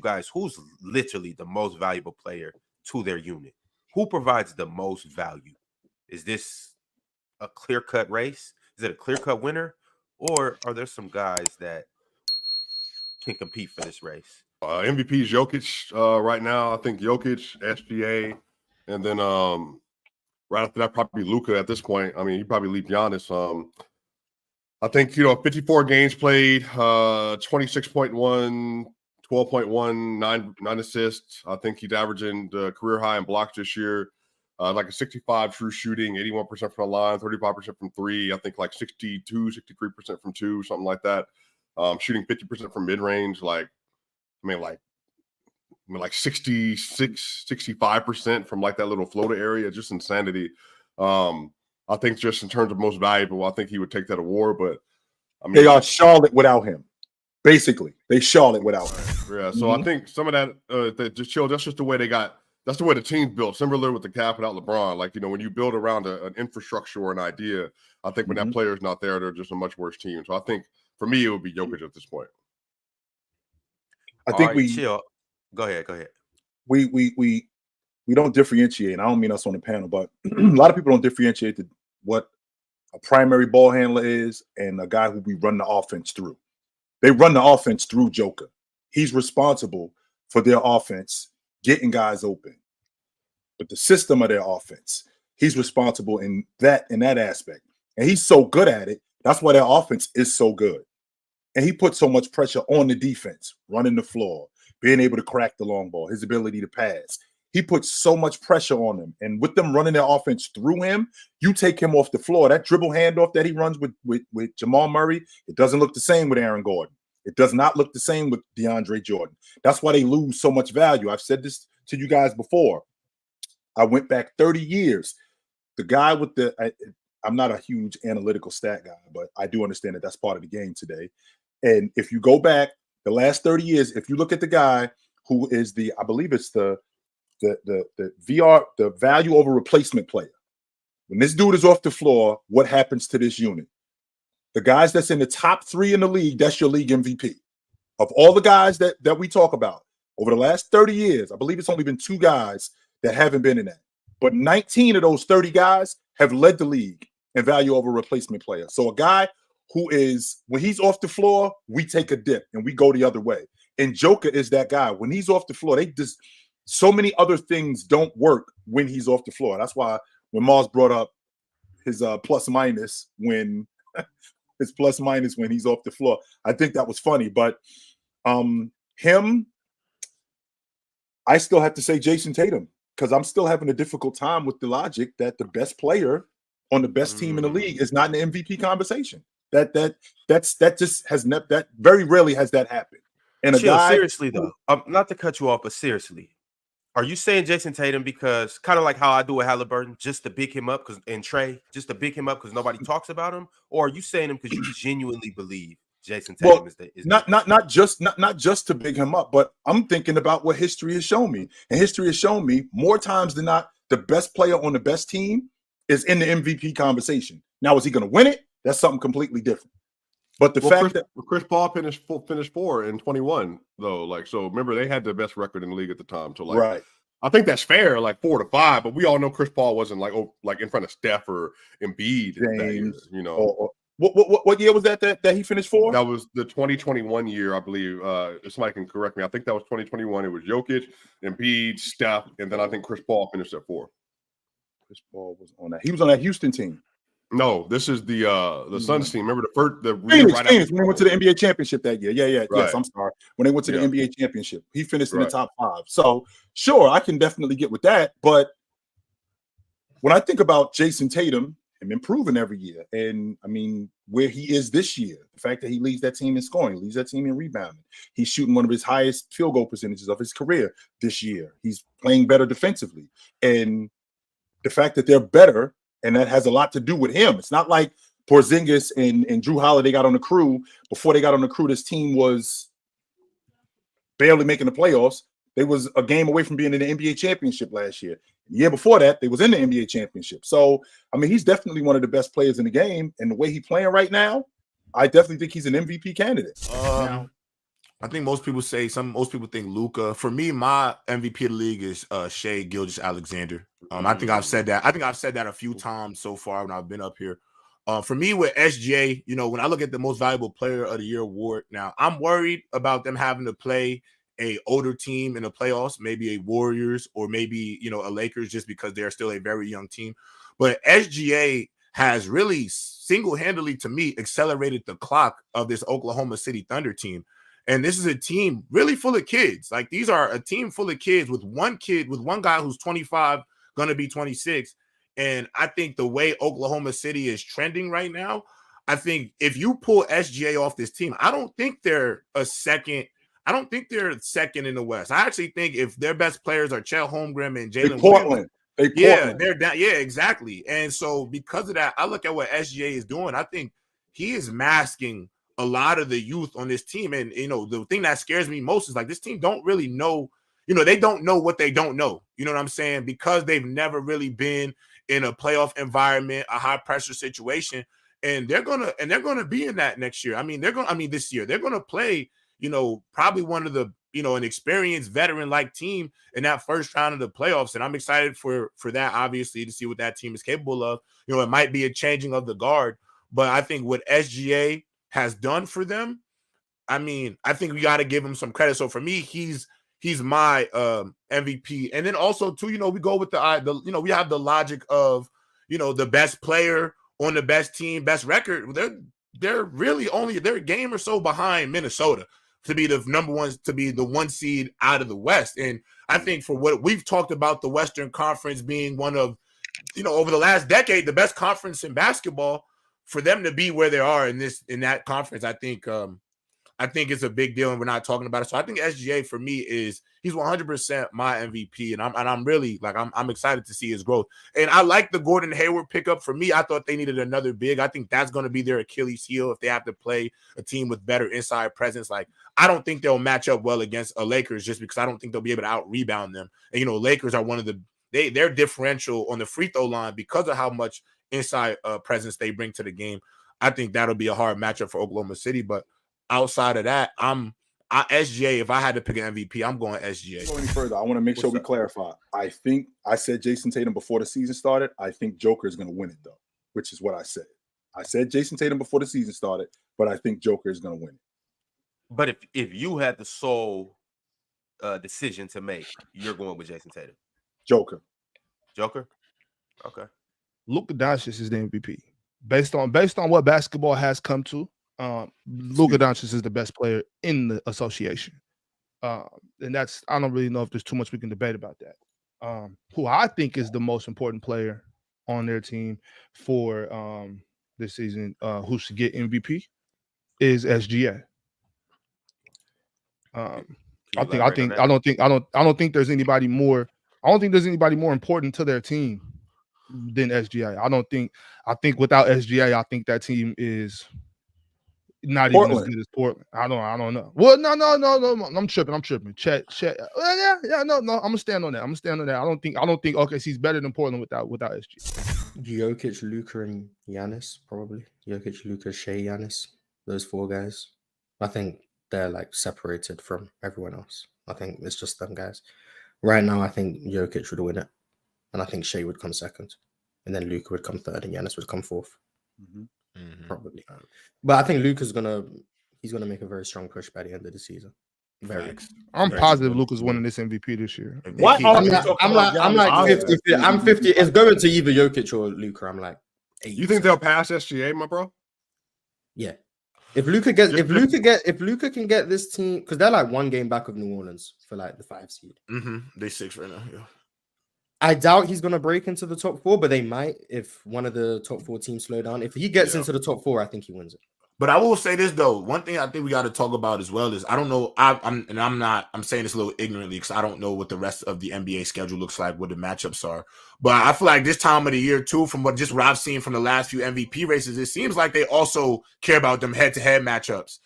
guys, who's literally the most valuable player to their unit? Who provides the most value? Is this a clear-cut race? Is it a clear-cut winner? Or are there some guys that can compete for this race? MVP is Jokic right now. I think Jokic, SGA, and then right after that, probably Luka at this point. I mean, you probably leave Giannis. I think, 54 games played, 26.1, 12.1, 9 assists. I think he's averaging the career high in blocks this year. Like a 65 true shooting, 81% from the line, 35% from three. I think like 63% from two, something like that. Shooting 50% from mid-range. Like 66, 65% from like that little floater area. Just insanity. I think just in terms of most valuable, I think he would take that award. But I mean, they are Charlotte without him. Basically, they Charlotte without him. Yeah. So I think some of that just chill. That's just the way they got. That's the way the team's built. Similar with the Cap without LeBron. Like, when you build around an infrastructure or an idea, I think when that player's not there, they're just a much worse team. So I think for me, it would be Jokic at this point. I think chill. Go ahead. We don't differentiate. And I don't mean us on the panel, but a lot of people don't differentiate what a primary ball handler is and a guy who we run the offense through. They run the offense through Joker. He's responsible for their offense getting guys open. But the system of their offense, he's responsible in that aspect. And he's so good at it. That's why their offense is so good. And he puts so much pressure on the defense, running the floor, being able to crack the long ball, his ability to pass. He puts so much pressure on them. And with them running their offense through him, you take him off the floor. That dribble handoff that he runs with Jamal Murray, it doesn't look the same with Aaron Gordon. It does not look the same with DeAndre Jordan. That's why they lose so much value. I've said this to you guys before. I went back 30 years. The guy with I'm not a huge analytical stat guy, but I do understand that that's part of the game today. And if you go back the last 30 years, if you look at the guy who is I believe it's the value over replacement player. When this dude is off the floor, what happens to this unit? The guys that's in the top 3 in the league, that's your league MVP. Of all the guys that we talk about over the last 30 years, I believe it's only been 2 guys that haven't been in that. But 19 of those 30 guys have led the league in value over replacement player. So a guy who is, when he's off the floor, we take a dip and we go the other way. And Joker is that guy. When he's off the floor, so many other things don't work when he's off the floor. That's why when Mars brought up his plus minus when he's off the floor, I think that was funny. But him, I still have to say Jayson Tatum, because I'm still having a difficult time with the logic that the best player on the best team in the league is not in the MVP conversation. That just has that very rarely has that happened. And seriously though, not to cut you off, but seriously, are you saying Jayson Tatum because kind of like how I do with Halliburton, just to big him up just to big him up because nobody talks about him, or are you saying him because you genuinely believe Jayson Tatum is not just to big him up, but I'm thinking about what history has shown me, and history has shown me more times than not the best player on the best team is in the MVP conversation. Now, is he going to win it? That's something completely different. But the fact that Chris Paul finished 4 in 21 though, so remember they had the best record in the league at the time. So right. I think that's fair, 4 to 5. But we all know Chris Paul wasn't in front of Steph or Embiid. James, that year, What year was that he finished 4? That was the 2021 year, I believe. If somebody can correct me, I think that was 2021. It was Jokic, Embiid, Steph, and then I think Chris Paul finished at 4. Chris Paul was on that. He was on that Houston team. No, this is the Suns team. Remember Phoenix when they went to the NBA championship that year. Yeah. Right. Yes, I'm sorry. When they went to the NBA championship, he finished in the top 5. So sure, I can definitely get with that. But when I think about Jayson Tatum, him improving every year, and I mean where he is this year, the fact that he leads that team in scoring, he leads that team in rebounding, he's shooting one of his highest field goal percentages of his career this year. He's playing better defensively, and the fact that they're better. And that has a lot to do with him. It's not like Porzingis and Drew Holiday got on the crew. Before they got on the crew, this team was barely making the playoffs. They was a game away from being in the NBA championship last year. The year before that, they was in the NBA championship. So, I mean, he's definitely one of the best players in the game. And the way he's playing right now, I definitely think he's an MVP candidate. I think most people think Luka. For me, my MVP of the league is Shai Gilgeous-Alexander. I think I've said that. I think I've said that a few times so far when I've been up here. For me with SGA, when I look at the most valuable player of the year award, now I'm worried about them having to play a older team in the playoffs, maybe a Warriors or maybe, a Lakers, just because they're still a very young team. But SGA has really single-handedly, to me, accelerated the clock of this Oklahoma City Thunder team. And this is a team really full of kids. Like, these are a team full of kids with one guy who's 25, going to be 26. And I think the way Oklahoma City is trending right now, I think if you pull SGA off this team, I don't think they're second in the West. I actually think if their best players are Chet Holmgren and Jalen Portland. Yeah, they're down. Yeah, exactly. And so because of that, I look at what SGA is doing. I think he is masking a lot of the youth on this team. And, the thing that scares me most is, like, this team don't really know, they don't know what they don't know. You know what I'm saying? Because they've never really been in a playoff environment, a high pressure situation. And they're going to be in that next year. This year, they're going to play, probably one of the, an experienced veteran-like team in that first round of the playoffs. And I'm excited for that, obviously, to see what that team is capable of. It might be a changing of the guard, but I think what SGA has done for them, I think we got to give him some credit. So for me, he's my MVP. And then also, too, we go with we have the logic of, the best player on the best team, best record. They're really they're a game or so behind Minnesota to be the number one, to be the one seed out of the West. And I think for what we've talked about, the Western Conference being one of, over the last decade, the best conference in basketball, for them to be where they are in that conference, I think it's a big deal, and we're not talking about it. So I think SGA for me he's 100% my MVP, and I'm really I'm excited to see his growth. And I like the Gordon Hayward pickup. For me, I thought they needed another big. I think that's going to be their Achilles heel if they have to play a team with better inside presence. Like, I don't think they'll match up well against a Lakers, just because I don't think they'll be able to out rebound them. And Lakers are one of their differential on the free throw line because of how much inside presence they bring to the game. I think that'll be a hard matchup for Oklahoma City, but outside of that, SGA. If I had to pick an MVP, I'm going SGA. Go any further, I want to make sure we clarify. I think I said Jayson Tatum before the season started. I think Joker is going to win it, though, which is what I said. I said Jayson Tatum before the season started, but I think Joker is going to win it. But if you had the sole decision to make, you're going with Jayson Tatum. Joker. Okay. Luka Doncic is the MVP. Based on what basketball has come to, Luka Doncic is the best player in the association. And that's, I don't really know if there's too much we can debate about that. Who I think is the most important player on their team for this season, who should get MVP, is SGA. I don't think there's anybody more. I don't think there's anybody more important to their team than SGA. I think without SGA, I think that team is not even as good as Portland. I don't know. Well, no. I'm tripping. Chet. No. I'm gonna stand on that. I don't think OKC's better than Portland without SGA. Jokic, Luka, and Giannis, probably. Jokic, Luka, Shai, Giannis. Those four guys. I think they're separated from everyone else. I think it's just them guys. Right now, I think Jokic would win it. And I think Shai would come second. And then Luka would come third and Giannis would come fourth. Probably. But I think Luka's he's gonna make a very strong push by the end of the season. I'm positive Luka's winning this MVP this year. What? I'm like 50. I'm 50. It's going to either Jokic or Luka. I'm like 8%. You think they'll pass SGA, my bro? Yeah. If Luka can get this team, because they're one game back of New Orleans for the 5 seed. They 6 right now. Yeah. I doubt he's gonna break into the top 4, but they might if one of the top 4 teams slow down. If he gets into the top 4, I think he wins it. But I will say this though, one thing I think we got to talk about as well is I don't know. I'm saying this a little ignorantly because I don't know what the rest of the NBA schedule looks like, what the matchups are. But I feel like this time of the year too, from what I've seen from the last few MVP races, it seems like they also care about them head-to-head matchups.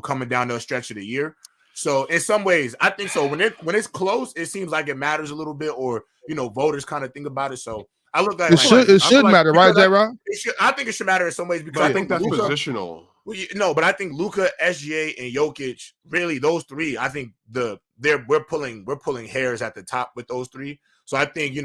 Coming down the stretch of the year. So in some ways, I think so. When it's close, it seems like it matters a little bit, or voters kind of think about it. So I look at it should matter, right, J-Rob? I think it should matter in some ways because I think that's positional. Well, no, but I think Luka, SGA, and Jokic, really those three. I think we're pulling hairs at the top with those three. So I think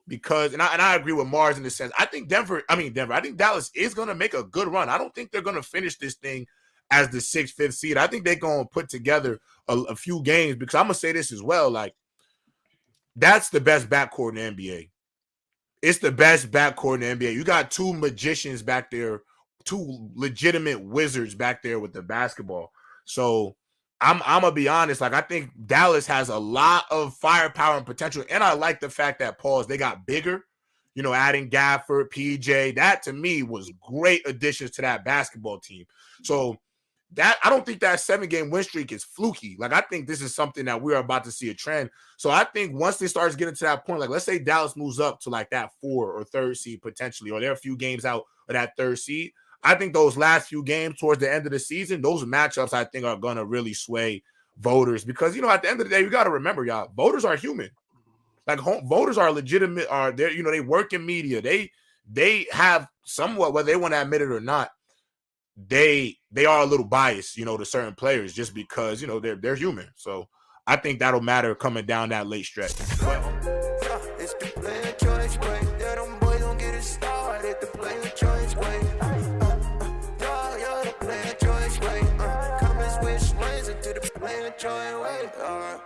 because I agree with Mars in the sense. I think I think Dallas is gonna make a good run. I don't think they're gonna finish this thing as the 6th, 5th seed. I think they're gonna put together a few games because I'm gonna say this as well. Like that's the best backcourt in the NBA. It's the best backcourt in the NBA. You got two magicians back there, two legitimate wizards back there with the basketball. So I'm gonna be honest. Like I think Dallas has a lot of firepower and potential, and I like the fact that they got bigger. Adding Gafford, PJ, that to me was great additions to that basketball team. So that I don't think that 7-game win streak is fluky. Like I think this is something that we're about to see a trend. So I think once it starts getting to that point, like let's say Dallas moves up to like that 4 or 3rd seed potentially, or they're a few games out of that 3rd seed. I think those last few games towards the end of the season, those matchups I think are gonna really sway voters because at the end of the day, you got to remember, y'all, voters are human. Like voters are legitimate. They work in media. They have somewhat, whether they want to admit it or not, they are a little biased, to certain players just because they're human. So I think that'll matter coming down that late stretch. It's the player choice way. Yeah, them boys don't get it started. The player choice way. You're the player choice way. Come and switch lanes into the player choice way.